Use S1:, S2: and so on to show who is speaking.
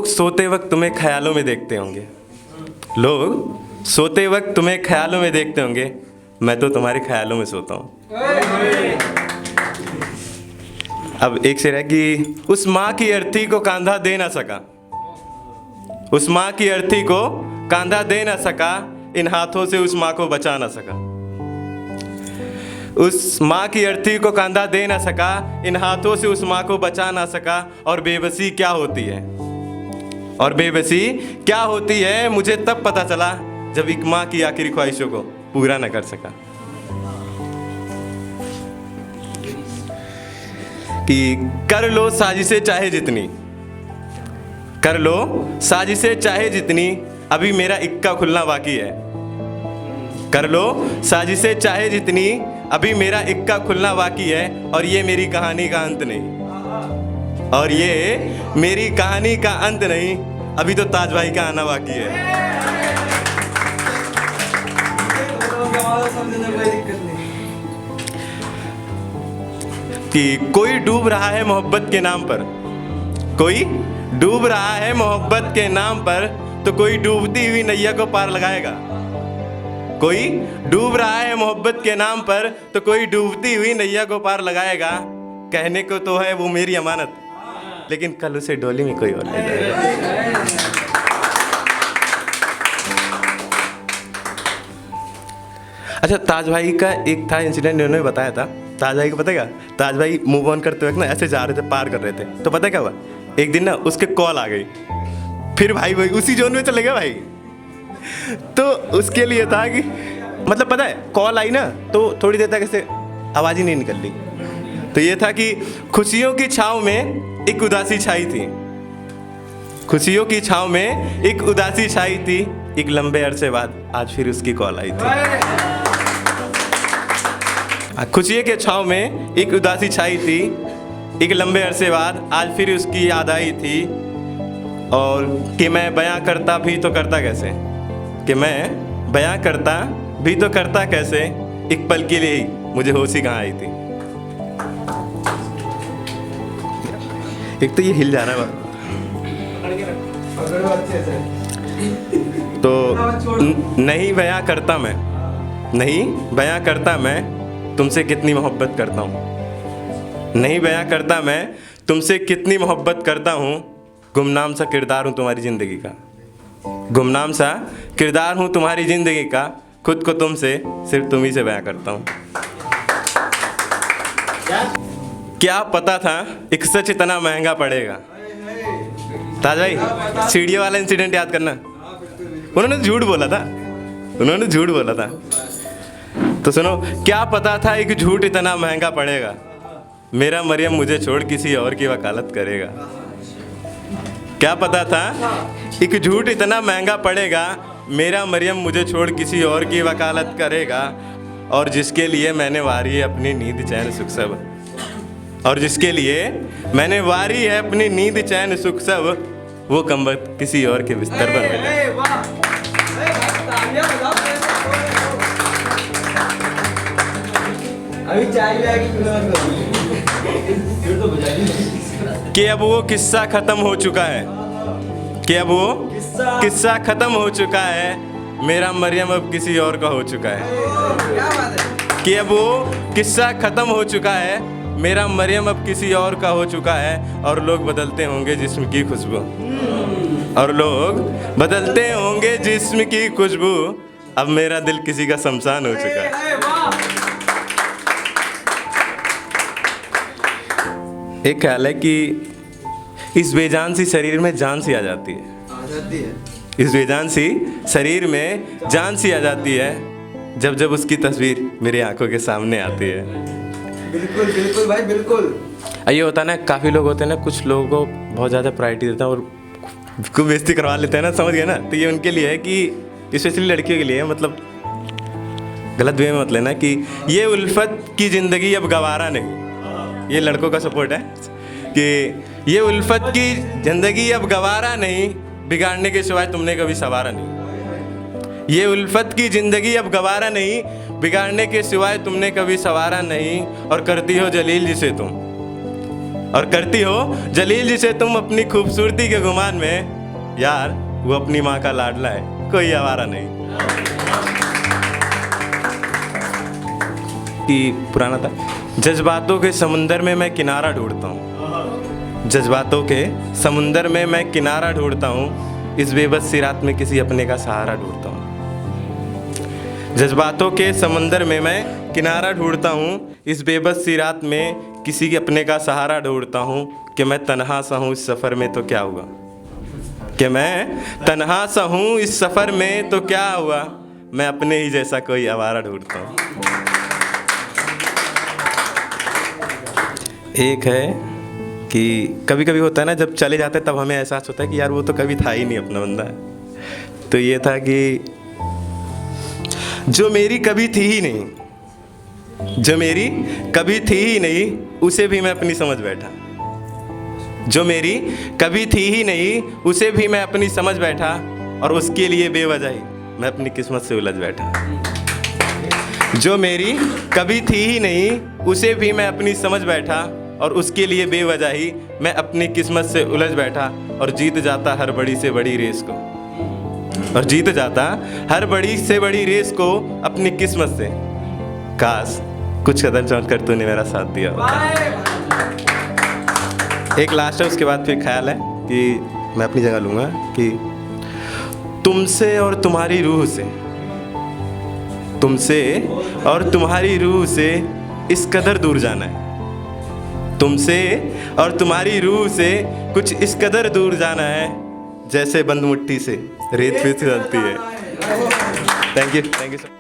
S1: सोते वक्त तुम्हें ख्यालों में देखते होंगे, लोग सोते वक्त तुम्हें ख्यालों में देखते होंगे, मैं तो तुम्हारे ख्यालों में सोता हूँ। अब एक शेर है कि उस माँ की अर्थी को कांधा दे ना सका, उस माँ की अर्थी को कांधा दे ना सका, इन हाथों से उस माँ को बचा ना सका। उस माँ की अर्थी को कांधा दे ना सका, इन हाथों से उस माँ को बचा ना सका। और बेबसी क्या होती है, और बेबसी क्या होती है, मुझे तब पता चला जब एक माँ की आखिरी ख्वाहिशों को पूरा न कर सका। कि कर लो साजिशें चाहे जितनी, कर लो साजिशें चाहे जितनी, अभी मेरा इक्का खुलना बाकी है। कर लो साजिशें चाहे जितनी, अभी मेरा इक्का खुलना बाकी है। और ये मेरी कहानी का अंत नहीं, और ये मेरी कहानी का अंत नहीं, अभी तो ताज भाई का आना बाकी है। कि कोई डूब रहा है मोहब्बत के नाम पर, कोई डूब रहा है मोहब्बत के नाम पर, तो कोई डूबती हुई नैया को पार लगाएगा। कोई डूब रहा है मोहब्बत के नाम पर, तो कोई डूबती हुई नैया को पार लगाएगा। कहने को तो है वो मेरी अमानत, लेकिन कल उसे डोली में कोई और ले जाएगा। अच्छा, ताज भाई का एक था इंसिडेंट, उन्होंने बताया था। ताज भाई को पता क्या, ताज भाई मूव ऑन करते वक्त ना ऐसे जा रहे थे, पार कर रहे थे, तो पता क्या हुआ, एक दिन ना उसके कॉल आ गई, फिर भाई उसी जोन में चले गए भाई। तो उसके लिए था कि मतलब पता है कॉल आई ना, तो थोड़ी देर तक ऐसे आवाज़ ही नहीं निकल रही। तो ये था कि खुशियों की छाँव में एक उदासी छाई थी, खुशियों की छाँव में एक उदासी छाई थी। एक लंबे अरसे बाद आज फिर उसकी कॉल आई थी। खुशियों के छाँव में एक उदासी छाई थी, एक लंबे अरसे बाद आज फिर उसकी याद आई थी। और कि मैं बयां करता भी तो करता कैसे, कि मैं बयां करता भी तो करता कैसे, एक पल के लिए ही मुझे होश ही कहाँ आई थी। एक तो ये हिल जा रहा है तो नहीं बयां करता मैं, नहीं बयां करता मैं तुमसे कितनी मोहब्बत करता हूँ, नहीं बयां करता मैं तुमसे कितनी मोहब्बत करता हूँ। गुमनाम सा किरदार हूँ तुम्हारी ज़िंदगी का, गुमनाम सा किरदार हूँ तुम्हारी ज़िंदगी का, खुद को तुमसे सिर्फ तुम ही से बयां करता हूँ। क्या पता था एक सच इतना महंगा पड़ेगा। ताज भाई सीढ़ियों वाला इंसिडेंट याद करना, उन्होंने झूठ बोला था, उन्होंने झूठ बोला था। तो सुनो, क्या पता था एक झूठ इतना महंगा पड़ेगा, मेरा मरियम मुझे छोड़ किसी और की वकालत करेगा। क्या पता था एक झूठ इतना महंगा पड़ेगा, मेरा मरियम मुझे छोड़ किसी और की वकालत करेगा। और जिसके लिए मैंने वारी है अपनी नींद चैन सुख सब, और जिसके लिए मैंने वारी है अपनी नींद चैन सुख सब, वो कमबख्त किसी और के बिस्तर पर मिले। कि अब वो किस्सा खत्म हो चुका है, कि अब वो किस्सा खत्म हो चुका है, मेरा मरियम अब किसी और का हो चुका है। कि अब वो किस्सा खत्म हो चुका है, मेरा मरियम अब किसी और का हो चुका है। और लोग बदलते होंगे जिस्म की खुशबू, और लोग बदलते होंगे जिस्म की खुशबू, अब मेरा दिल किसी का शमशान हो चुका है। एक ख्याल है कि इस बेजान सी शरीर में जान सी आ जाती है, इस बेजान सी शरीर में जान सी आ जाती है, जब जब उसकी तस्वीर मेरी आंखों के सामने आती है।
S2: बिल्कुल बिल्कुल भाई बिल्कुल।
S1: ये होता है ना, काफ़ी लोग होते हैं ना, कुछ लोगों को बहुत ज़्यादा प्रायोरिटी देते हैं और खूब बेइज्जती करवा लेते हैं ना, समझ गए ना। तो ये उनके लिए है कि स्पेशली लड़कियों के लिए, मतलब गलत वे में मत लेना कि ये उल्फत की ज़िंदगी अब गवारा नहीं। ये लड़कों का सपोर्ट है कि ये उल्फत की ज़िंदगी अब गवारा नहीं, बिगाड़ने के सिवाय तुमने कभी सवारा नहीं। ये उल्फत की ज़िंदगी अब गवारा नहीं, बिगाड़ने के सिवाय तुमने कभी सवारा नहीं। और करती हो जलील जिसे तुम अपनी खूबसूरती के गुमान में, यार वो अपनी माँ का लाडला है, कोई आवारा नहीं। कि पुराना था, जज्बातों के समुंदर में मैं किनारा ढूंढता हूँ, जज्बातों के समुंदर में मैं किनारा ढूंढता हूँ, इस बेबस सी रात में किसी अपने का सहारा ढूंढता हूँ। जज्बातों के समुंदर में मैं किनारा ढूंढता हूँ, इस बेबस सी रात में किसी के अपने का सहारा ढूंढता हूँ। कि मैं तन्हा सा हूँ इस सफ़र में तो क्या हुआ, कि मैं तन्हा सा हूँ इस सफ़र में तो क्या हुआ, मैं अपने ही जैसा कोई आवारा ढूंढता हूँ। एक है कि कभी कभी होता है ना, जब चले जाते हैं तब हमें एहसास होता है कि यार वो तो कभी था ही नहीं अपना बंदा। तो ये था कि जो मेरी कभी थी ही नहीं, जो मेरी कभी थी ही नहीं, उसे भी मैं अपनी समझ बैठा। जो मेरी कभी थी ही नहीं, उसे भी मैं अपनी समझ बैठा, और उसके लिए बेवजह ही मैं अपनी किस्मत से उलझ बैठा। जो मेरी कभी थी ही नहीं, उसे भी मैं अपनी समझ बैठा, और उसके लिए बेवजह ही मैं अपनी किस्मत से उलझ बैठा, और जीत जाता हर बड़ी से बड़ी रेस को, और जीत जाता हर बड़ी से बड़ी रेस को अपनी किस्मत से। काश कुछ कदम चमक कर तूने मेरा साथ दिया होता। एक लास्ट है, उसके बाद फिर ख्याल है कि मैं अपनी जगह लूँगा कि तुमसे और तुम्हारी रूह से, तुमसे और तुम्हारी रूह से इस कदर दूर जाना है, तुमसे और तुम्हारी रूह से कुछ इस कदर दूर जाना है, जैसे बंद मुट्ठी से रेत फिसलती है। Thank you sir.